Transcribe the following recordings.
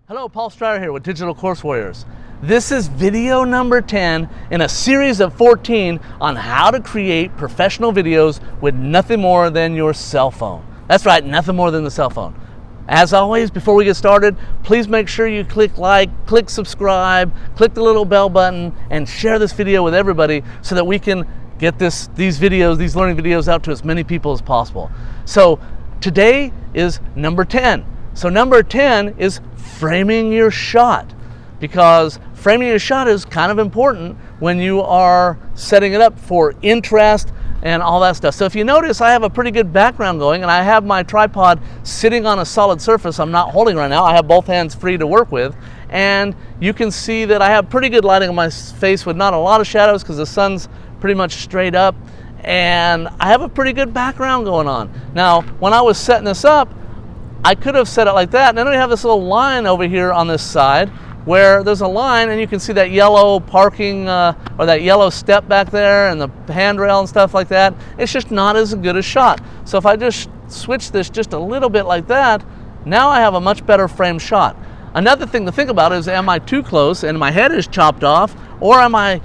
Hello, Paul Strider here with Digital Course Warriors. This is video number 10 in a series of 14 on how to create professional videos with nothing more than your cell phone. That's right, nothing more than the cell phone. As always, before we get started, please make sure you click like, click subscribe, click the little bell button, and share this video with everybody so that we can get these learning videos out to as many people as possible. So today is number 10. So number 10 is framing your shot, because framing your shot is kind of important when you are setting it up for interest and all that stuff. So if you notice, I have a pretty good background going, and I have my tripod sitting on a solid surface I'm not holding right now. I have both hands free to work with, and you can see that I have pretty good lighting on my face with not a lot of shadows because the sun's pretty much straight up, and I have a pretty good background going on. Now, when I was setting this up, I could have set it like that, and then we have this little line over here on this side where there's a line, and you can see that yellow parking or that yellow step back there and the handrail and stuff like that. It's just not as good a shot. So if I just switch this just a little bit like that, now I have a much better frame shot. Another thing to think about is, am I too close and my head is chopped off, or am I,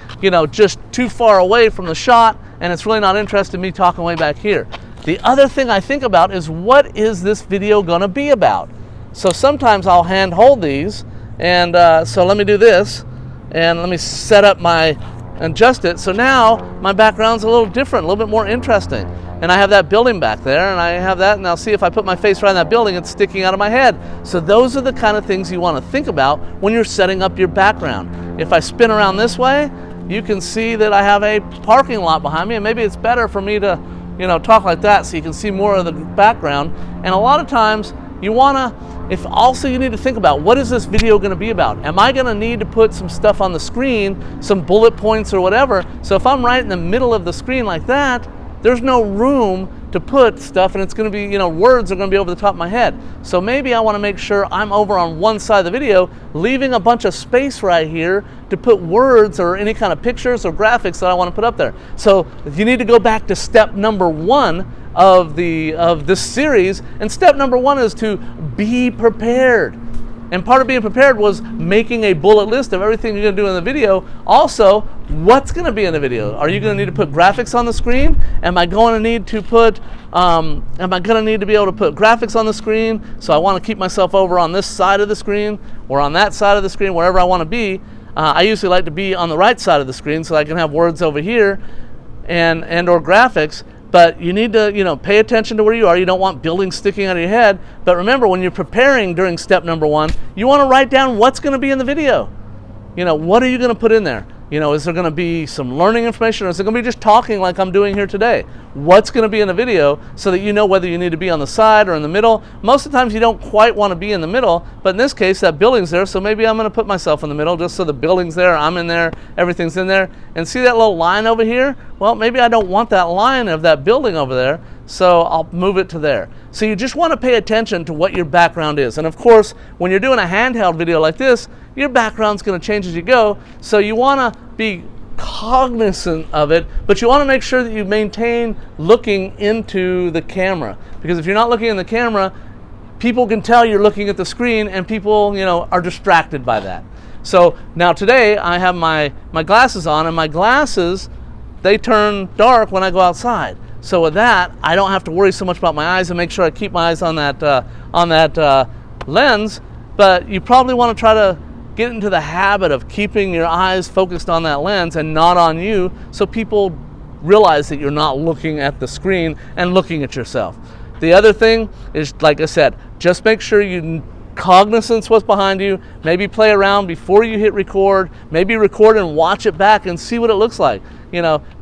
just too far away from the shot and it's really not interested in me talking way back here? The other thing I think about is, what is this video gonna be about? So sometimes I'll hand hold these, and so let me do this, and let me set up adjust it. So now my background's a little different, a little bit more interesting. And I have that building back there, and I have that, and I'll see if I put my face right in that building, it's sticking out of my head. So those are the kind of things you wanna think about when you're setting up your background. If I spin around this way, you can see that I have a parking lot behind me, and maybe it's better for me to talk like that so you can see more of the background. And a lot of times you need to think about, what is this video going to be about? Am I going to need to put some stuff on the screen, some bullet points or whatever? So if I'm right in the middle of the screen like that, there's no room to put stuff, and it's going to be, words are going to be over the top of my head. So maybe I want to make sure I'm over on one side of the video, leaving a bunch of space right here to put words or any kind of pictures or graphics that I want to put up there. So you need to go back to step number 1 of this series, and step number 1 is to be prepared. And part of being prepared was making a bullet list of everything you're going to do in the video. Also, what's going to be in the video? Are you going to need to put graphics on the screen? Am I going to need to be able to put graphics on the screen? So I want to keep myself over on this side of the screen or on that side of the screen, wherever I want to be. I usually like to be on the right side of the screen so I can have words over here and or graphics. But you need to, pay attention to where you are. You don't want buildings sticking out of your head. But remember, when you're preparing during step number 1, you want to write down what's going to be in the video. What are you going to put in there? Is there going to be some learning information, or is it going to be just talking like I'm doing here today? What's going to be in the video, so that you know whether you need to be on the side or in the middle. Most of the times you don't quite want to be in the middle, but in this case that building's there, so maybe I'm going to put myself in the middle just so the building's there, I'm in there, everything's in there. And see that little line over here? Well, maybe I don't want that line of that building over there, so I'll move it to there. So you just want to pay attention to what your background is. And of course, when you're doing a handheld video like this, your background's going to change as you go, so you want to be cognizant of it, but you want to make sure that you maintain looking into the camera, because if you're not looking in the camera, people can tell you're looking at the screen, and people are distracted by that. So now today I have my glasses on, and my glasses, they turn dark when I go outside. So with that, I don't have to worry so much about my eyes, and make sure I keep my eyes on that lens. But you probably want to try to get into the habit of keeping your eyes focused on that lens and not on you, so people realize that you're not looking at the screen and looking at yourself. The other thing is, like I said, just make sure you cognizance what's behind you. Maybe play around before you hit record. Maybe record and watch it back and see what it looks like.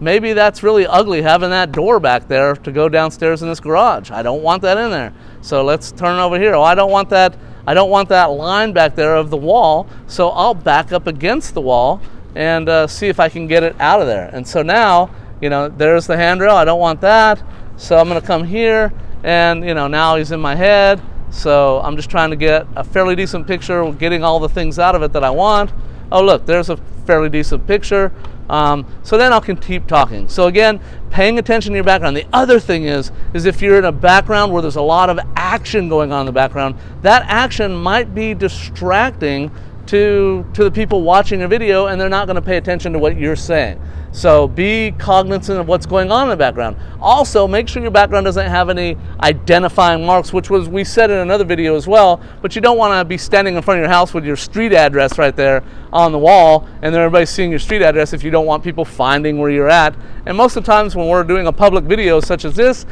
Maybe that's really ugly, having that door back there to go downstairs in this garage. I don't want that in there. So let's turn over here. Oh, I don't want that line back there of the wall, so I'll back up against the wall and see if I can get it out of there. And so now, there's the handrail. I don't want that, so I'm going to come here, and now he's in my head, so I'm just trying to get a fairly decent picture, getting all the things out of it that I want. oh look, there's a fairly decent picture. So then I can keep talking. So again, paying attention to your background. The other thing is if you're in a background where there's a lot of action going on in the background, that action might be distracting to the people watching your video, and they're not going to pay attention to what you're saying. So be cognizant of what's going on in the background. Also, make sure your background doesn't have any identifying marks, which we said in another video as well, but you don't want to be standing in front of your house with your street address right there on the wall, and then everybody's seeing your street address if you don't want people finding where you're at. And most of the times when we're doing a public video such as this,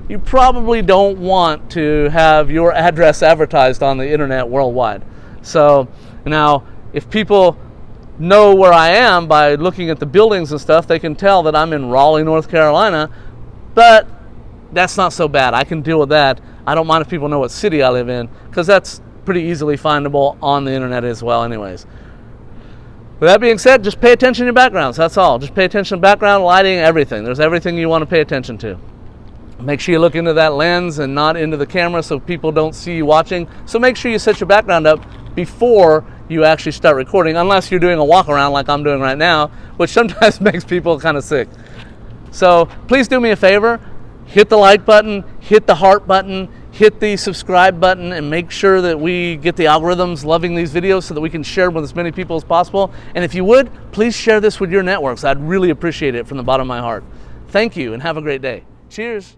you probably don't want to have your address advertised on the internet worldwide. So now, if people know where I am by looking at the buildings and stuff, they can tell that I'm in Raleigh, North Carolina, but that's not so bad. I can deal with that. I don't mind if people know what city I live in, because that's pretty easily findable on the internet as well anyways. With that being said, just pay attention to your backgrounds. That's all. Just pay attention to background, lighting, everything. There's everything you want to pay attention to. Make sure you look into that lens and not into the camera so people don't see you watching. So make sure you set your background up before you actually start recording, unless you're doing a walk around like I'm doing right now, which sometimes makes people kind of sick. So please do me a favor, hit the like button, hit the heart button, hit the subscribe button, and make sure that we get the algorithms loving these videos so that we can share them with as many people as possible. And if you would, please share this with your networks. I'd really appreciate it from the bottom of my heart. Thank you, and have a great day. Cheers.